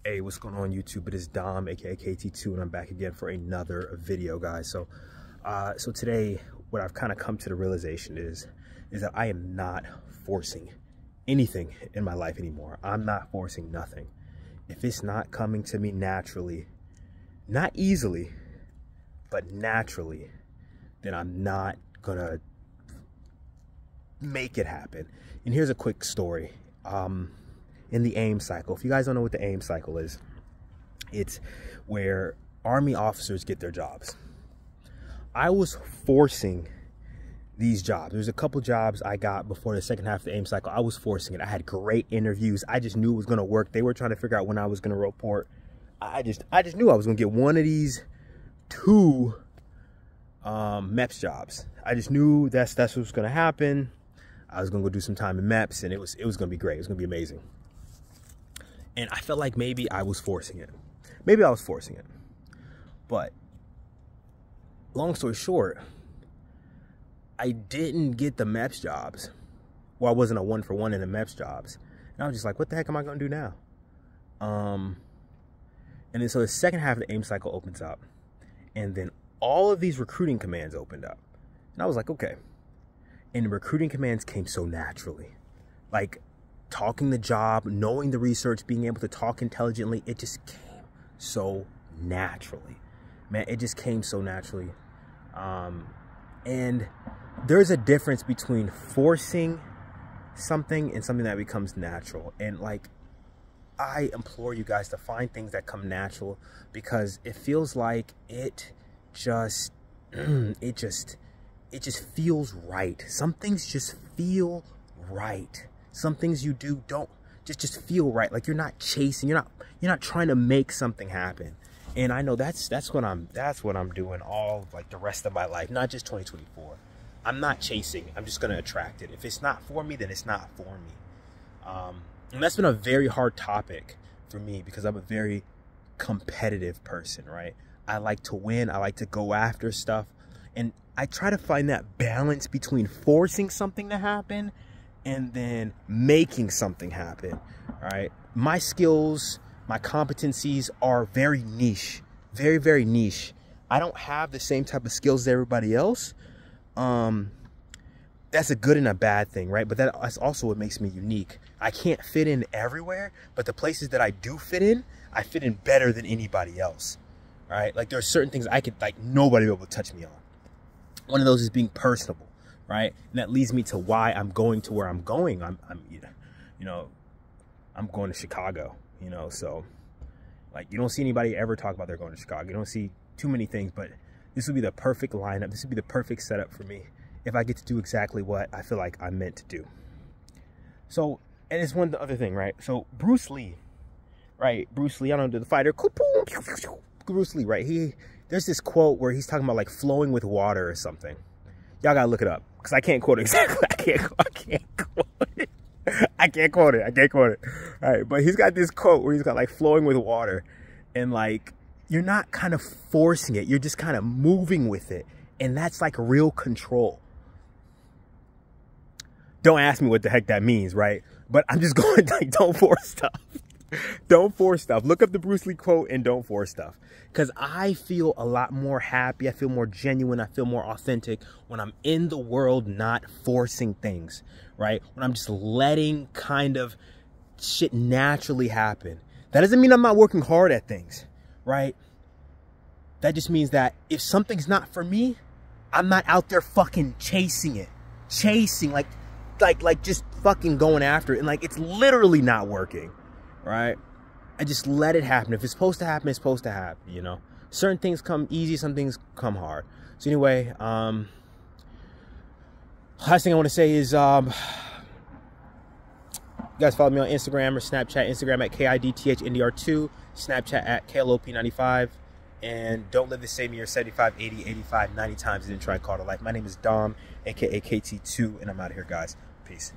Hey, what's going on YouTube? It is Dom, aka KT2, and I'm back again for another video, guys. So today, what I've kind of come to the realization is that I am not forcing anything in my life anymore. I'm not forcing nothing. If it's not coming to me naturally, not easily, but naturally, then I'm not gonna make it happen. And here's a quick story. In the AIM cycle, if you guys don't know what the AIM cycle is, it's where Army officers get their jobs. I was forcing these jobs. There's a couple jobs I got before the second half of the AIM cycle. I was forcing it. I had great interviews. I just knew it was going to work. They were trying to figure out when I was going to report. I just knew I was going to get one of these two MEPS jobs. I just knew that's what was going to happen. I was going to go do some time in MEPS, and it was going to be great. It was going to be amazing. And I felt like maybe I was forcing it. Maybe I was forcing it. But long story short, I didn't get the MEPS jobs. Well, I wasn't a 1-for-1 in the MEPS jobs. And I was just like, what the heck am I going to do now? And then so the second half of the AIM cycle opens up. And then all of these recruiting commands opened up. And I was like, okay. And the recruiting commands came so naturally. Like, talking the job, knowing the research, being able to talk intelligently, it just came so naturally. Man, it just came so naturally. And there's a difference between forcing something and something that becomes natural. And like, I implore you guys to find things that come natural, because it feels like it just feels right. Some things just feel right. Some things you do don't just feel right. Like you're not chasing, you're not trying to make something happen. And I know that's what I'm doing all like the rest of my life, not just 2024. I'm not chasing, I'm just gonna attract it. If it's not for me, then it's not for me. And that's been a very hard topic for me, because I'm a very competitive person, right? I like to win, I like to go after stuff. And I try to find that balance between forcing something to happen and then making something happen, right? My skills, my competencies are very niche, very, very niche. I don't have the same type of skills as everybody else. That's a good and a bad thing, right? But that's also what makes me unique. I can't fit in everywhere, but the places that I do fit in, I fit in better than anybody else, right? Like there are certain things I could, like nobody will be able to touch me on. One of those is being personable. Right, and that leads me to why I'm going to where I'm going. I'm going to Chicago. So like you don't see anybody ever talk about they're going to Chicago. You don't see too many things, but this would be the perfect lineup. This would be the perfect setup for me if I get to do exactly what I feel like I'm meant to do. So, and it's one other thing, right? So Bruce Lee, right? Bruce Lee, I don't know, the fighter. Bruce Lee, right? There's this quote where he's talking about like flowing with water or something. Y'all gotta look it up, because I can't quote it exactly. I can't quote it. All right, but he's got this quote where he's got like flowing with water, and like you're not kind of forcing it, you're just kind of moving with it, and that's like real control. Don't ask me what the heck that means, right? But I'm just going like, don't force stuff. Don't force stuff. Look up the Bruce Lee quote and don't force stuff. Because I feel a lot more happy. I feel more genuine. I feel more authentic when I'm in the world not forcing things, right? When I'm just letting kind of shit naturally happen. That doesn't mean I'm not working hard at things, right? That just means that if something's not for me, I'm not out there fucking chasing it. Chasing, like just fucking going after it. And like, it's literally not working. Right? I just let it happen. If it's supposed to happen, it's supposed to happen, Certain things come easy, some things come hard. So anyway, last thing I want to say is, you guys follow me on Instagram or Snapchat. Instagram at KIDTHNDR2, Snapchat at KLOP95, and don't live the same year 75, 80, 85, 90 times and then try and call it life. My name is Dom, aka KT2, and I'm out of here, guys. Peace.